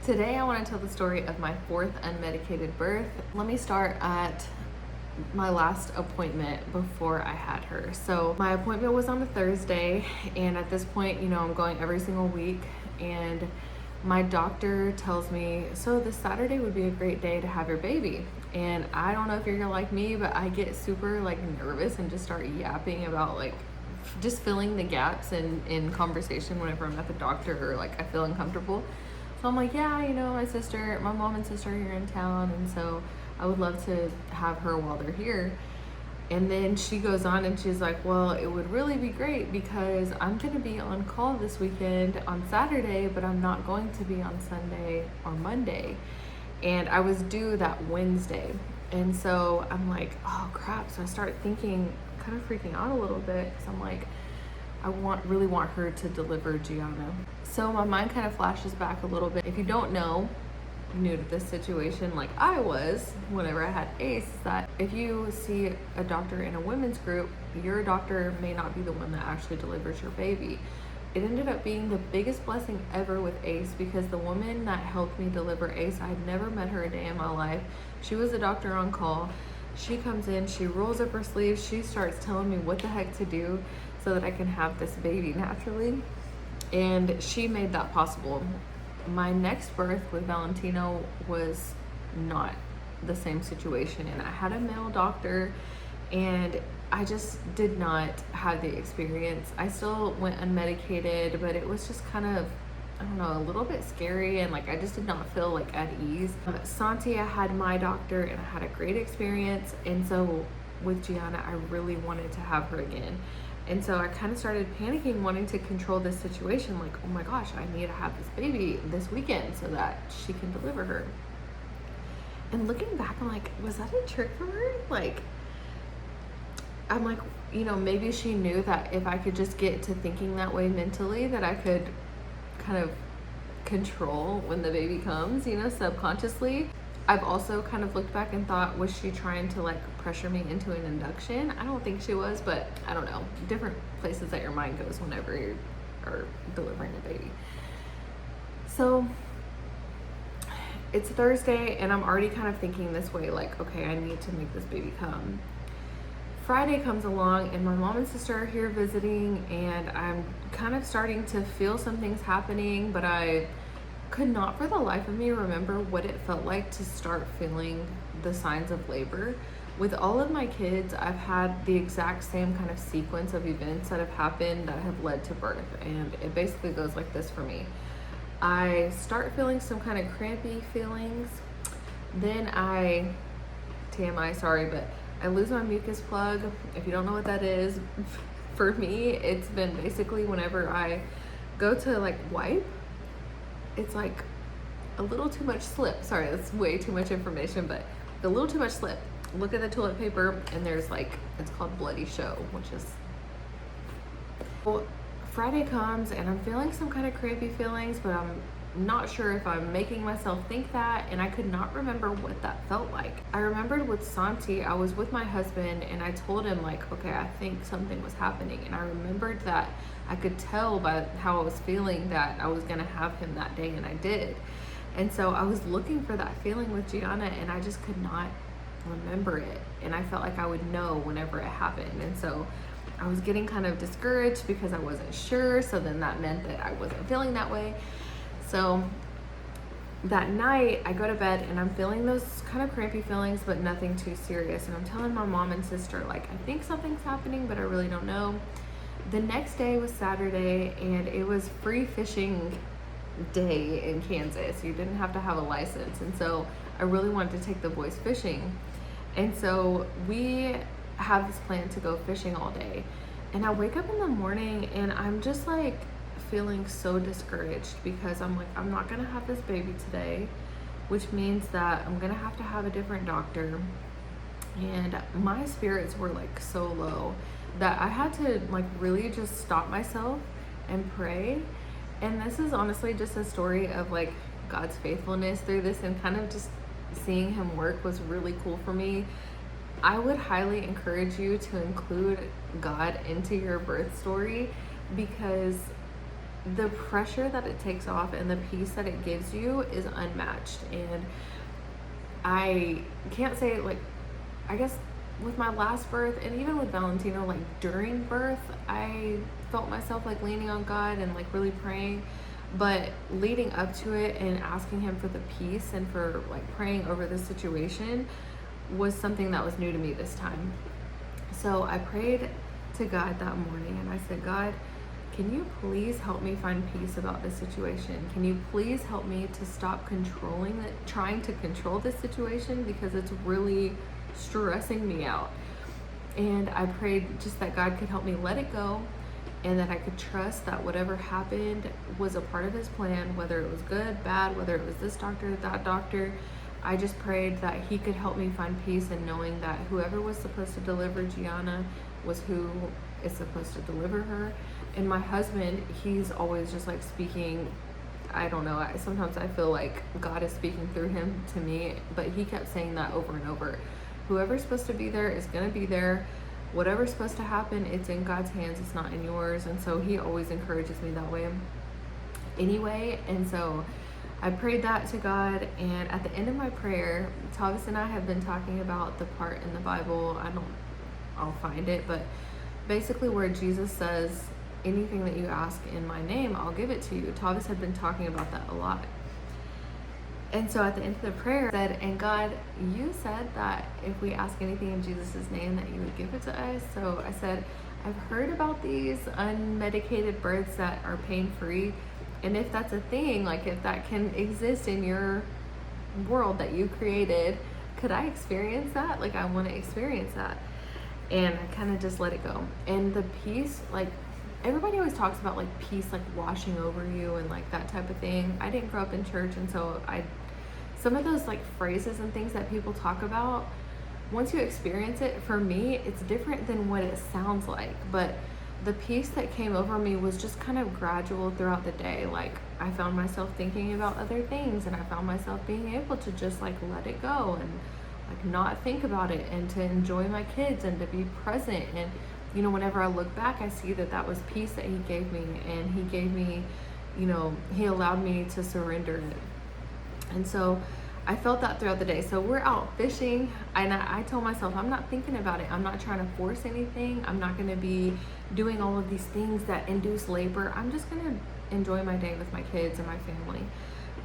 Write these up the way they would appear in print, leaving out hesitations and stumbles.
Today I want to tell the story of my fourth unmedicated birth. Let me start at my last appointment before I had her. So my appointment was on a Thursday, and at this point, I'm going every single week, and my doctor tells me, so this Saturday would be a great day to have your baby. And I don't know if you're like me, but I get super nervous and just start yapping about just filling the gaps in conversation whenever I'm at the doctor or I feel uncomfortable. So I'm like, yeah, my mom and sister are here in town, and so I would love to have her while they're here. And then she goes on and she's like, well, it would really be great because I'm going to be on call this weekend on Saturday, but I'm not going to be on Sunday or Monday. And I was due that Wednesday. And so I'm like, oh crap. So I start thinking, kind of freaking out a little bit, because I'm like, I really want her to deliver Gianna. So my mind kind of flashes back a little bit. If you don't know, new to this situation like I was whenever I had Ace, is that if you see a doctor in a women's group, your doctor may not be the one that actually delivers your baby. It ended up being the biggest blessing ever with Ace, because the woman that helped me deliver Ace, I had never met her a day in my life. She was a doctor on call. She comes in, she rolls up her sleeves, she starts telling me what the heck to do so that I can have this baby naturally. And she made that possible. My next birth with Valentino was not the same situation, and I had a male doctor, and I just did not have the experience. I still went unmedicated, but it was just kind of, I don't know, a little bit scary, and I just did not feel at ease. Santi, I had my doctor, and I had a great experience, and so with Gianna, I really wanted to have her again. And so I kind of started panicking, wanting to control this situation. Oh my gosh, I need to have this baby this weekend so that she can deliver her. And looking back, I'm like, was that a trick for her? I'm like, maybe she knew that if I could just get to thinking that way mentally, that I could kind of control when the baby comes, subconsciously. I've also kind of looked back and thought, was she trying to pressure me into an induction? I don't think she was, but I don't know. Different places that your mind goes whenever you are delivering a baby. So it's Thursday, and I'm already kind of thinking this way, okay, I need to make this baby come. Friday comes along, and my mom and sister are here visiting, and I'm kind of starting to feel some things happening, but I could not for the life of me remember what it felt like to start feeling the signs of labor. With all of my kids, I've had the exact same kind of sequence of events that have happened that have led to birth, and it basically goes like this for me. I start feeling some kind of crampy feelings, then TMI, sorry, but I lose my mucus plug. If you don't know what that is, for me, it's been basically whenever I go to wipe, it's a little too much slip. Sorry, that's way too much information, but a little too much slip. Look at the toilet paper, and there's it's called bloody show, which is, well, Friday comes, and I'm feeling some kind of crampy feelings, but I'm not sure if I'm making myself think that, and I could not remember what that felt like. I remembered with Santi, I was with my husband, and I told him okay, I think something was happening, and I remembered that I could tell by how I was feeling that I was gonna have him that day, and I did. And so I was looking for that feeling with Gianna, and I just could not remember it, and I felt like I would know whenever it happened. And so I was getting kind of discouraged because I wasn't sure, so then that meant that I wasn't feeling that way. So that night I go to bed, and I'm feeling those kind of crampy feelings, but nothing too serious, and I'm telling my mom and sister I think something's happening, but I really don't know. The next day was Saturday, and it was free fishing day in Kansas. You didn't have to have a license, and so I really wanted to take the boys fishing. And so we have this plan to go fishing all day, and I wake up in the morning, and I'm just feeling so discouraged, because I'm I'm not gonna have this baby today, which means that I'm gonna have to have a different doctor, and my spirits were so low that I had to really just stop myself and pray. And this is honestly just a story of God's faithfulness through this, and kind of just seeing him work was really cool for me. I would highly encourage you to include God into your birth story, because the pressure that it takes off and the peace that it gives you is unmatched. And I can't say, like, I guess with my last birth and even with Valentino, like during birth, I felt myself like leaning on God and like really praying. But leading up to it and asking him for the peace and for like praying over the situation was something that was new to me this time. So I prayed to God that morning and I said, God, can you please help me find peace about this situation? Can you please help me to stop controlling it, trying to control this situation, because it's really stressing me out. And I prayed just that God could help me let it go, and that I could trust that whatever happened was a part of his plan, whether it was good, bad, whether it was this doctor, that doctor. I just prayed that he could help me find peace in knowing that whoever was supposed to deliver Gianna was who is supposed to deliver her. And my husband, he's always just like speaking, I don't know, sometimes I feel like God is speaking through him to me, but he kept saying that over and over. Whoever's supposed to be there is going to be there. Whatever's supposed to happen, it's in God's hands, it's not in yours. And so he always encourages me that way anyway. And so I prayed that to God, and at the end of my prayer, Tavis and I have been talking about the part in the Bible, I'll find it, but basically where Jesus says, anything that you ask in my name, I'll give it to you. Tavis had been talking about that a lot. And so at the end of the prayer, I said, and God, you said that if we ask anything in Jesus' name, that you would give it to us. So I said, I've heard about these unmedicated births that are pain-free. And if that's a thing, like if that can exist in your world that you created, could I experience that? Like I want to experience that. And I kind of just let it go. And the peace, like everybody always talks about like peace, like washing over you and like that type of thing. I didn't grow up in church, and so some of those like phrases and things that people talk about, once you experience it, for me, it's different than what it sounds like. But the peace that came over me was just kind of gradual throughout the day. Like I found myself thinking about other things, and I found myself being able to just like let it go and like not think about it, and to enjoy my kids and to be present. And you know, whenever I look back, I see that that was peace that he gave me, and he gave me, you know, he allowed me to surrender it. And so I felt that throughout the day. So we're out fishing, and I told myself, I'm not thinking about it. I'm not trying to force anything. I'm not going to be doing all of these things that induce labor. I'm just going to enjoy my day with my kids and my family.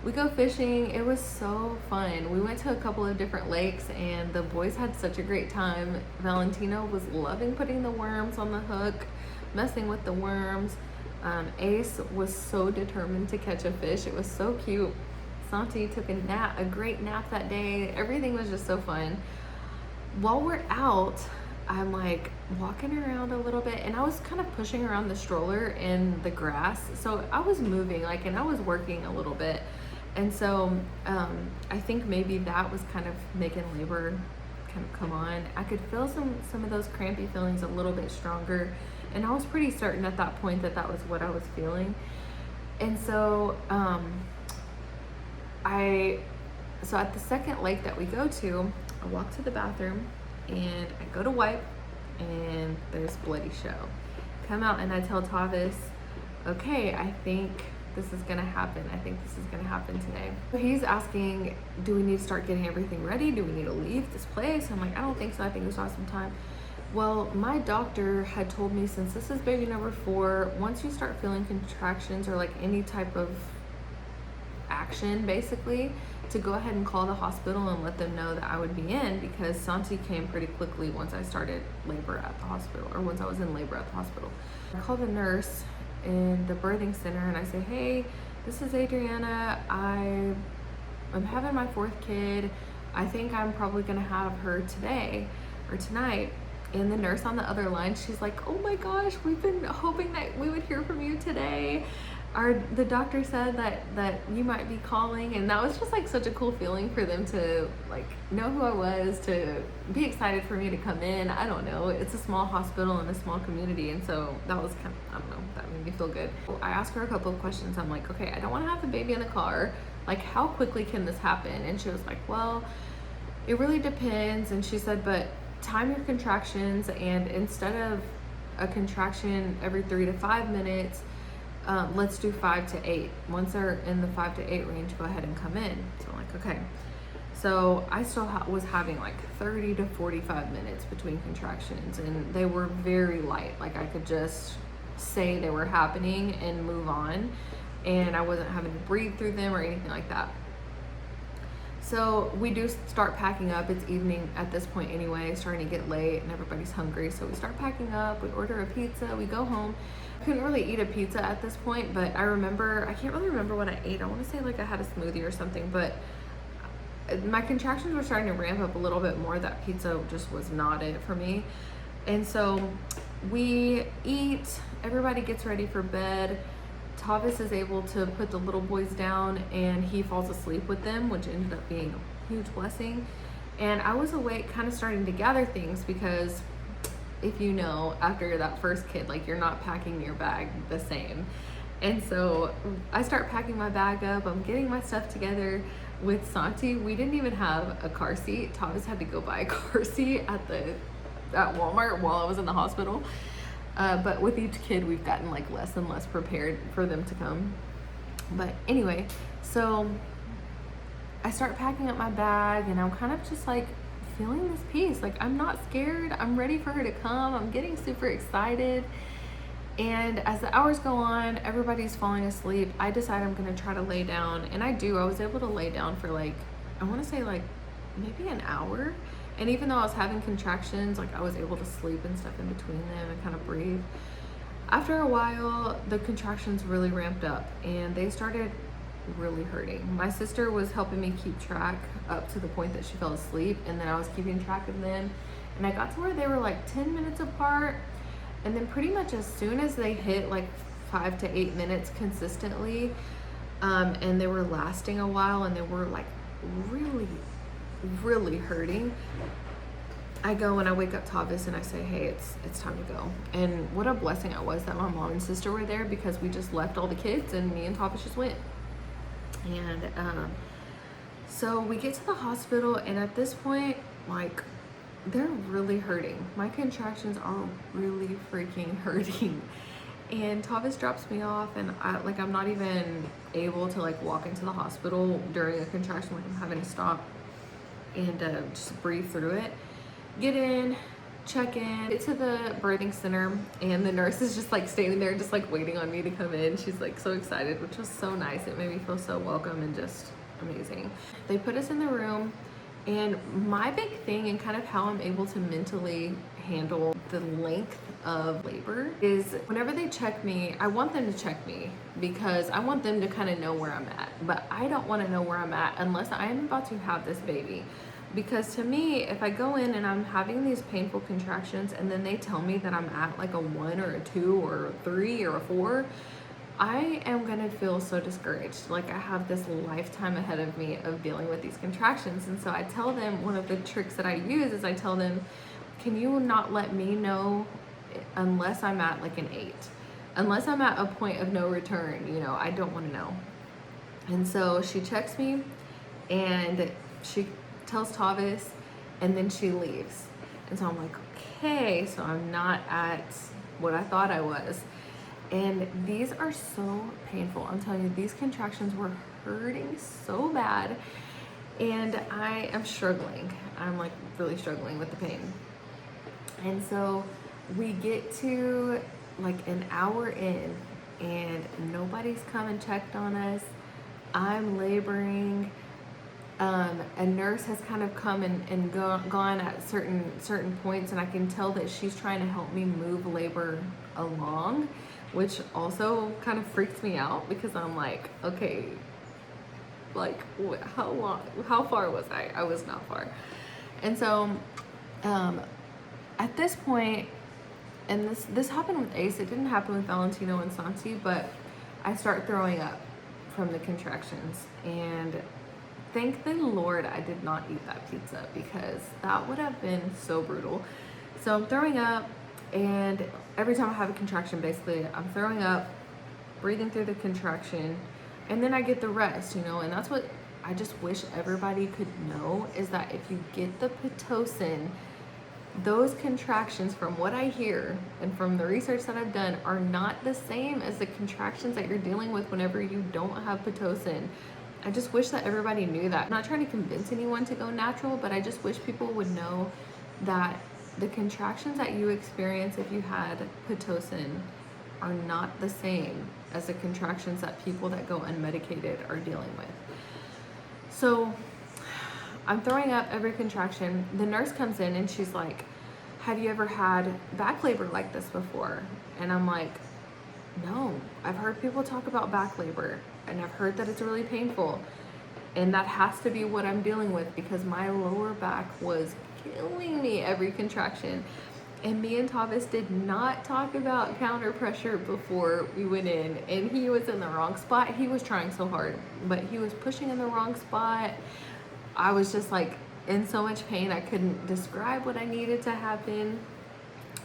We go fishing. It was so fun. We went to a couple of different lakes, and the boys had such a great time. Valentino was loving putting the worms on the hook, messing with the worms. Ace was so determined to catch a fish. It was so cute. Santi took a great nap that day. Everything was just so fun. While we're out, I'm like walking around a little bit, and I was kind of pushing around the stroller in the grass. So I was moving, like, and I was working a little bit. And so I think maybe that was kind of making labor kind of come on. I could feel some of those crampy feelings a little bit stronger, and I was pretty certain at that point that that was what I was feeling. And so so at the second lake that we go to, I walk to the bathroom and I go to wipe, and there's bloody show. Come out, and I tell Tavis, okay, I think this is gonna happen. I think this is gonna happen today. He's asking, do we need to start getting everything ready? Do we need to leave this place? I'm like, I don't think so. I think we still have some time. Well, my doctor had told me, since this is baby number 4, once you start feeling contractions or like any type of action, basically, to go ahead and call the hospital and let them know that I would be in, because Santi came pretty quickly once I started labor at the hospital, or once I was in labor at the hospital. I call the nurse in the birthing center and I say, hey, this is Adriana. I'm having my 4th kid. I think I'm probably gonna have her today or tonight. And the nurse on the other line, she's like, oh my gosh, we've been hoping that we would hear from you today. The doctor said that you might be calling. And that was just like such a cool feeling for them to like know who I was, to be excited for me to come in. I don't know, it's a small hospital in a small community, and so that was kind of, I don't know, that made me feel good. I asked her a couple of questions. I'm like, okay, I don't want to have the baby in the car, like how quickly can this happen? And she was like, well, it really depends. And she said, but time your contractions, and instead of a contraction every 3 to 5 minutes, let's do 5 to 8. Once they're in the 5 to 8 range, go ahead and come in. So I'm like, okay. So I still was having like 30 to 45 minutes between contractions, and they were very light. Like I could just say they were happening and move on, and I wasn't having to breathe through them or anything like that. So we do start packing up. It's evening at this point anyway, starting to get late and everybody's hungry. So we start packing up, we order a pizza, we go home. I couldn't really eat a pizza at this point, but I can't really remember what I ate. I want to say like I had a smoothie or something, but my contractions were starting to ramp up a little bit more. That pizza just was not it for me. And so we eat, everybody gets ready for bed. Tavis is able to put the little boys down and he falls asleep with them, which ended up being a huge blessing. And I was awake, kind of starting to gather things, because if you know, after that first kid, like you're not packing your bag the same. And so I start packing my bag up, I'm getting my stuff together. With Santi, we didn't even have a car seat. Tavis had to go buy a car seat at Walmart while I was in the hospital. But with each kid, we've gotten like less and less prepared for them to come. But anyway, so I start packing up my bag and I'm kind of just like feeling this peace. Like I'm not scared. I'm ready for her to come. I'm getting super excited. And as the hours go on, everybody's falling asleep. I decide I'm gonna try to lay down, and I do. I was able to lay down for like, I wanna say like maybe an hour. And even though I was having contractions, like I was able to sleep and stuff in between them and kind of breathe. After a while, the contractions really ramped up and they started really hurting. My sister was helping me keep track up to the point that she fell asleep, and then I was keeping track of them. And I got to where they were like 10 minutes apart. And then pretty much as soon as they hit like 5 to 8 minutes consistently, and they were lasting a while and they were like really hurting, I go and I wake up Tavis and I say, hey, it's time to go. And what a blessing it was that my mom and sister were there, because we just left all the kids and me and Tavis just went. And so we get to the hospital, and at this point, like, they're really hurting. My contractions are really freaking hurting. And Tavis drops me off, and I'm not even able to like walk into the hospital during a contraction. Like I'm having to stop and just breathe through it. Get in, check in, get to the birthing center, and the nurse is just like standing there just like waiting on me to come in. She's like so excited, which was so nice. It made me feel so welcome and just amazing. They put us in the room. And my big thing, and kind of how I'm able to mentally handle the length of labor, is whenever they check me, I want them to check me because I want them to kind of know where I'm at. But I don't want to know where I'm at unless I am about to have this baby. Because to me, if I go in and I'm having these painful contractions and then they tell me that I'm at like a 1 or a 2 or a 3 or a 4, I am gonna feel so discouraged. Like I have this lifetime ahead of me of dealing with these contractions. And so I tell them, one of the tricks that I use is I tell them, can you not let me know unless I'm at like an 8? Unless I'm at a point of no return, you know, I don't wanna know. And so she checks me and she tells Tavis, and then she leaves. And so I'm like, okay, so I'm not at what I thought I was. And these are so painful. I'm telling you, these contractions were hurting so bad. And I am struggling. I'm like really struggling with the pain. And so we get to like an hour in and nobody's come and checked on us. I'm laboring. A nurse has kind of come and gone at certain points, and I can tell that she's trying to help me move labor along, which also kind of freaks me out because I'm like, okay, like how far was I? I was not far. And so at this point, and this happened with Ace, it didn't happen with Valentino and Santi, but I start throwing up from the contractions. And thank the Lord I did not eat that pizza because that would have been so brutal. So I'm throwing up, and every time I have a contraction, basically I'm throwing up, breathing through the contraction, and then I get the rest, you know. And that's what I just wish everybody could know, is that if you get the Pitocin, those contractions, from what I hear and from the research that I've done, are not the same as the contractions that you're dealing with whenever you don't have Pitocin. I just wish that everybody knew that. I'm not trying to convince anyone to go natural, but I just wish people would know that the contractions that you experience if you had Pitocin are not the same as the contractions that people that go unmedicated are dealing with. So I'm throwing up every contraction. The nurse comes in and she's like, have you ever had back labor like this before? And I'm like, no, I've heard people talk about back labor and I've heard that it's really painful. And that has to be what I'm dealing with because my lower back was killing me every contraction. And me and Thomas did not talk about counter pressure before we went in. And he was in the wrong spot. He was trying so hard, but he was pushing in the wrong spot. I was just like in so much pain. I couldn't describe what I needed to happen.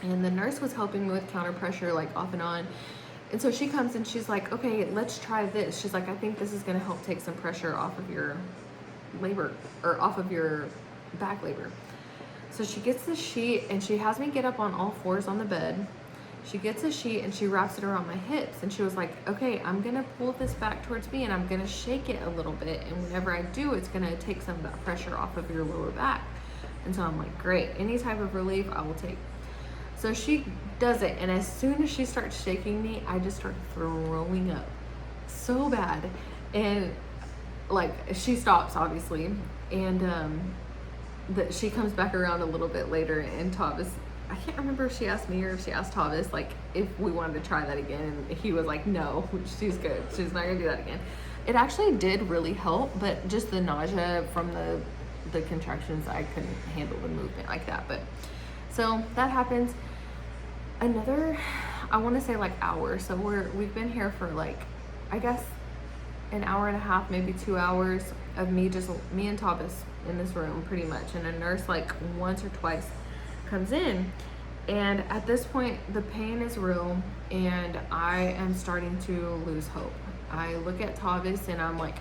And the nurse was helping me with counter pressure, like off and on. And so she comes and she's like, okay, let's try this. She's like, I think this is gonna help take some pressure off of your labor, or off of your back labor. So she gets the sheet and she has me get up on all fours on the bed. She gets a sheet and she wraps it around my hips. And she was like, okay, I'm gonna pull this back towards me and I'm gonna shake it a little bit. And whenever I do, it's gonna take some of that pressure off of your lower back. And so I'm like, great, any type of relief I will take. So she does it, and as soon as she starts shaking me, I just start throwing up so bad. And like, she stops obviously, and she comes back around a little bit later, and Thomas, I can't remember if she asked me or if she asked Thomas like if we wanted to try that again, and he was like, no, she's good, she's not gonna do that again. It actually did really help, but just the nausea from the contractions, I couldn't handle the movement like that. But so that happens. Another, I want to say like hour. So we've been here for like, I guess an hour and a half, maybe 2 hours of me and Thomas in this room pretty much. And a nurse like once or twice comes in. And at this point, the pain is real and I am starting to lose hope. I look at Thomas and I'm like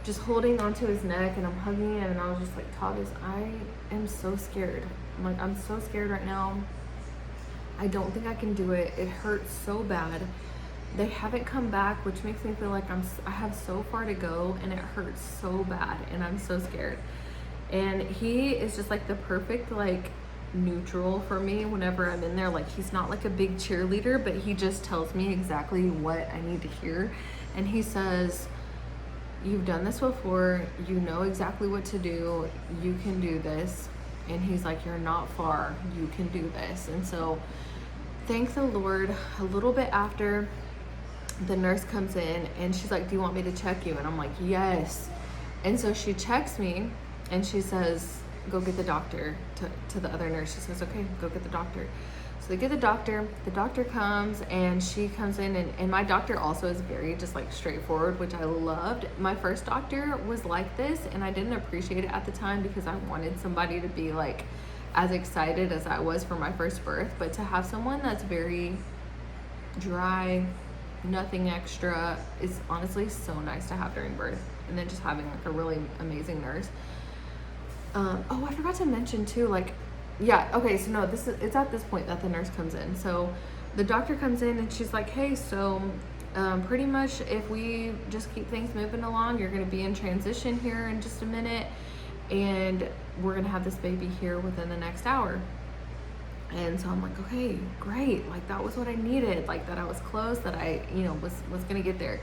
just holding onto his neck and I'm hugging him, and I was just like, Thomas, I am so scared. I'm like, I'm so scared right now. I don't think I can do it. It hurts so bad. They haven't come back, which makes me feel like I have so far to go, and it hurts so bad, and I'm so scared. And he is just like the perfect like neutral for me whenever I'm in there. Like, he's not like a big cheerleader, but he just tells me exactly what I need to hear. And he says, you've done this before, you know exactly what to do, you can do this. And he's like, you're not far, you can do this. And so thank the Lord, a little bit after, the nurse comes in and she's like, do you want me to check you? And I'm like, yes. And so she checks me and she says, go get the doctor, to the other nurse. She says, okay, go get the doctor. So they get the doctor comes, and she comes in, and my doctor also is very just like straightforward, which I loved. My first doctor was like this, and I didn't appreciate it at the time because I wanted somebody to be like as excited as I was for my first birth, but to have someone that's very dry, nothing extra, is honestly so nice to have during birth. And then just having like a really amazing nurse. Oh, I forgot to mention too, like, yeah, okay, so no, it's at this point that the nurse comes in. So the doctor comes in and she's like, hey, so pretty much if we just keep things moving along, you're gonna be in transition here in just a minute, and we're gonna have this baby here within the next hour. And so I'm like, okay, great, like that was what I needed, like that I was close, that I, was gonna get there.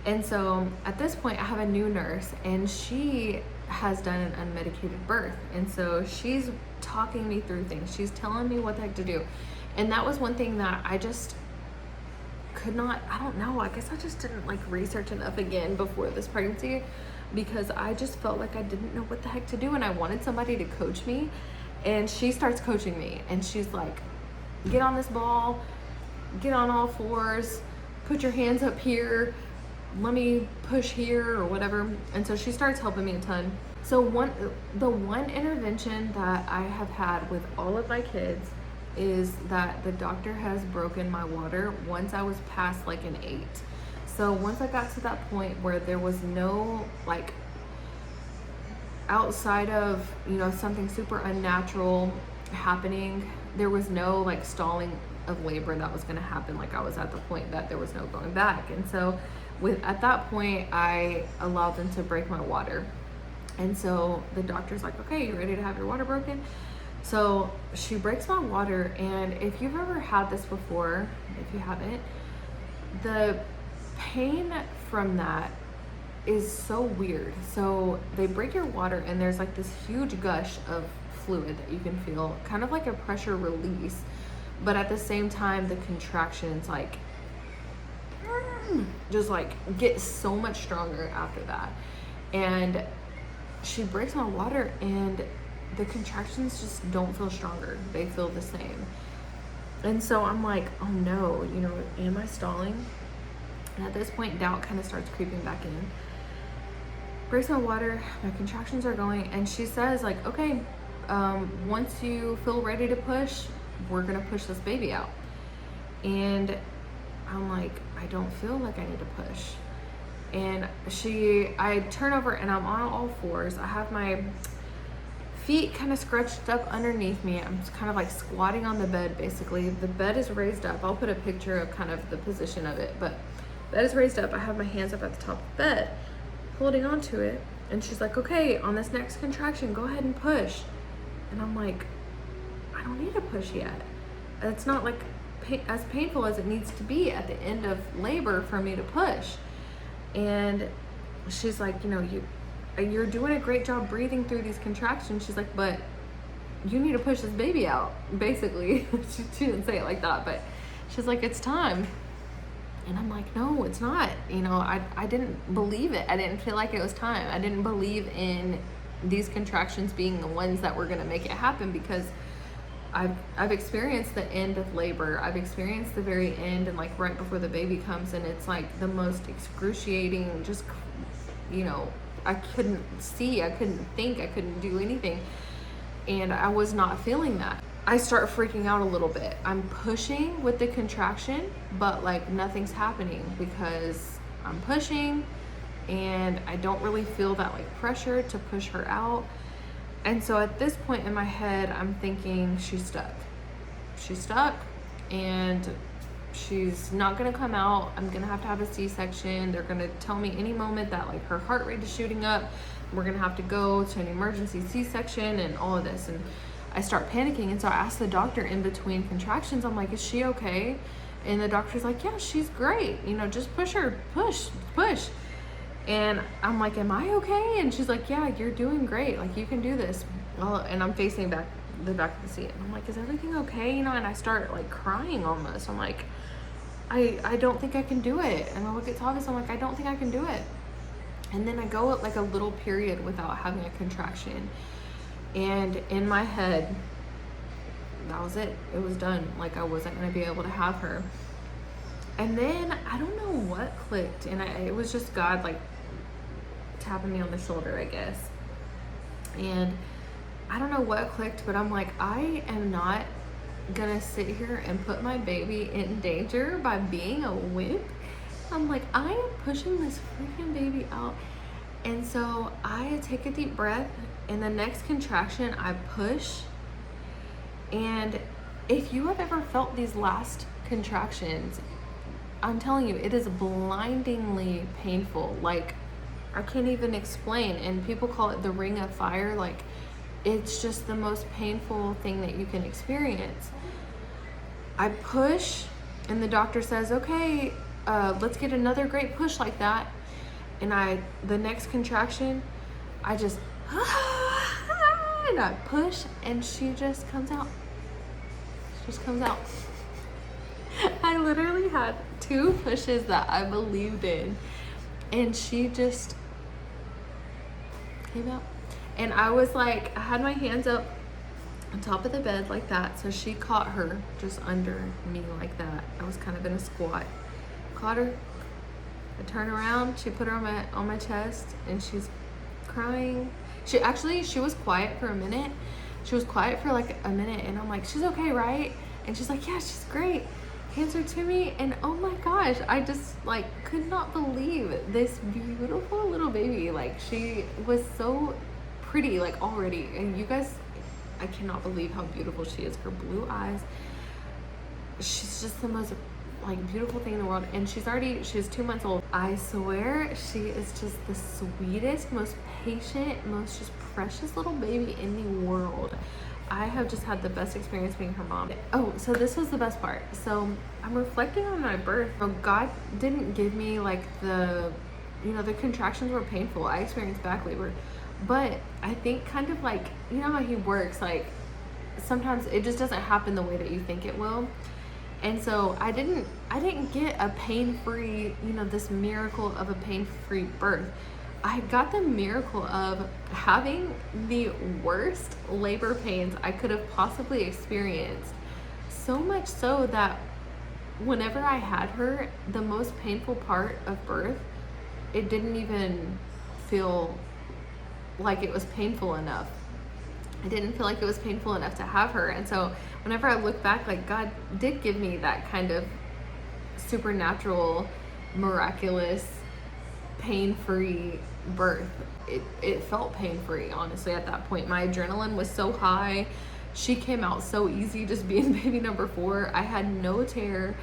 And so at this point I have a new nurse, and she has done an unmedicated birth, and so she's talking me through things, she's telling me what the heck to do. And that was one thing that I just could not, I don't know, I guess I just didn't like research enough again before this pregnancy, because I just felt like I didn't know what the heck to do, and I wanted somebody to coach me. And she starts coaching me, and she's like, get on this ball, get on all fours, put your hands up here, let me push here, or whatever. And so she starts helping me a ton. So the one intervention that I have had with all of my kids is that the doctor has broken my water once I was past like an 8. So once I got to that point where there was no like, outside of something super unnatural, happening. There was no like stalling of labor that was going to happen. Like I was at the point that there was no going back. And so at that point, I allowed them to break my water. And so the doctor's like, okay, you ready to have your water broken? So she breaks my water. And if you've ever had this before, if you haven't, the pain from that is so weird. So they break your water and there's like this huge gush of fluid that you can feel, kind of like a pressure release, but at the same time the contractions like just like get so much stronger after that. And she breaks my water and the contractions just don't feel stronger, they feel the same. And so I'm like, oh no, you know, am I stalling? And at this point doubt kind of starts creeping back in. Breaks my water, my contractions are going, and she says like, okay, once you feel ready to push, we're gonna push this baby out. And I'm like, I don't feel like I need to push. And I turn over and I'm on all fours. I have my feet kind of scrunched up underneath me. I'm kind of like squatting on the bed basically. The bed is raised up. I'll put a picture of kind of the position of it, but the bed is raised up. I have my hands up at the top of the bed, holding on to it. And she's like, okay, on this next contraction, go ahead and push. And I'm like, I don't need to push yet. It's not like as painful as it needs to be at the end of labor for me to push. And she's like, you know, you're doing a great job breathing through these contractions. She's like, but you need to push this baby out, basically. She didn't say it like that, but she's like, it's time. And I'm like, no, it's not. You know, I didn't believe it. I didn't feel like it was time. I didn't believe in these contractions being the ones that were going to make it happen, because I've experienced the end of labor. I've experienced the very end and like right before the baby comes, and it's like the most excruciating, just, you know, I couldn't see, I couldn't think, I couldn't do anything. And I was not feeling that. I start freaking out a little bit. I'm pushing with the contraction, but like nothing's happening because I'm pushing and I don't really feel that like pressure to push her out. And so at this point in my head, I'm thinking she's stuck. She's stuck and she's not gonna come out. I'm gonna have a C-section. They're gonna tell me any moment that like her heart rate is shooting up. We're gonna have to go to an emergency C-section and all of this. And I start panicking. And so I asked the doctor in between contractions, I'm like, is she okay? And the doctor's like, yeah, she's great. You know, just push her, push. And I'm like, am I okay? And she's like, yeah, you're doing great. Like, you can do this. Well, and I'm facing the back of the seat. And I'm like, is everything okay? You know, and I start like crying almost. I'm like, I don't think I can do it. And I look at Thomas, I'm like, I don't think I can do it. And then I go at like a little period without having a contraction. And in my head, that was it. It was done. Like, I wasn't gonna be able to have her. And then I don't know what clicked. And it was just God like tapping me on the shoulder, I guess. And I don't know what clicked, but I'm like, I am not gonna sit here and put my baby in danger by being a wimp. I'm like, I am pushing this freaking baby out. And so I take a deep breath, and the next contraction I push. And if you have ever felt these last contractions, I'm telling you, it is blindingly painful. Like, I can't even explain. And people call it the ring of fire. Like, it's just the most painful thing that you can experience. I push, and the doctor says, okay, let's get another great push like that. And the next contraction, I just, and I push, and she just comes out. She just comes out. I literally had 2 pushes that I believed in, and she just came out. And I was like, I had my hands up on top of the bed like that, so she caught her just under me like that. I was kind of in a squat. Caught her, I turn around, she put her on my chest, and she's crying. She was quiet for a minute. She was quiet for like a minute, and I'm like, she's okay, right? And she's like, yeah, she's great. Hands her to me, and oh my gosh, I just like could not believe this beautiful little baby. Like, she was so pretty, like, already. And you guys, I cannot believe how beautiful she is. Her blue eyes. She's just the most like beautiful thing in the world, and she's 2 months old. I swear she is just the sweetest, most patient, most just precious little baby in the world. I have just had the best experience being her mom. Oh, so this was the best part. So I'm reflecting on my birth. God didn't give me like the contractions were painful. I experienced back labor, but I think kind of like, you know how he works, like sometimes it just doesn't happen the way that you think it will. And so I didn't get a pain-free, this miracle of a pain-free birth. I got the miracle of having the worst labor pains I could have possibly experienced. So much so that whenever I had her, the most painful part of birth, it didn't even feel like it was painful enough. I didn't feel like it was painful enough to have her. And so whenever I look back, like God did give me that kind of supernatural, miraculous, pain-free birth. It felt pain-free, honestly, at that point. My adrenaline was so high. She came out so easy just being baby number 4. I had no tear.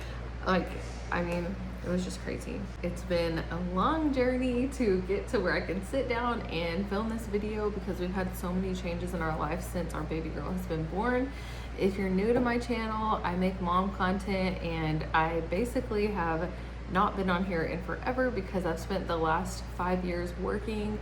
Like, I mean, it was just crazy. It's been a long journey to get to where I can sit down and film this video because we've had so many changes in our life since our baby girl has been born. If you're new to my channel, I make mom content, and I basically have not been on here in forever because I've spent the last 5 years working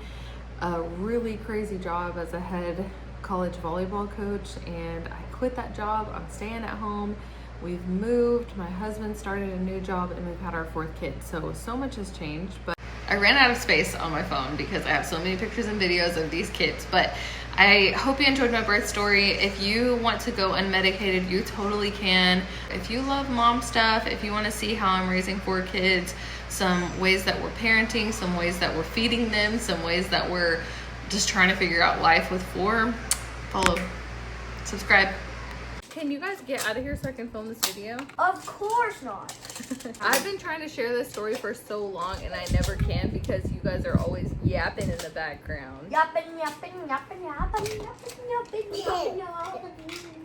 a really crazy job as a head college volleyball coach, and I quit that job. I'm staying at home. We've moved, my husband started a new job, and we've had our 4th kid. So much has changed, but I ran out of space on my phone because I have so many pictures and videos of these kids. But I hope you enjoyed my birth story. If you want to go unmedicated, you totally can. If you love mom stuff, if you want to see how I'm raising 4 kids, some ways that we're parenting, some ways that we're feeding them, some ways that we're just trying to figure out life with 4, follow, subscribe. Can you guys get out of here so I can film this video? Of course not. I've been trying to share this story for so long, and I never can because you guys are always yapping in the background. Yapping, yapping, yapping, yapping, yapping, yapping, yapping, yapping.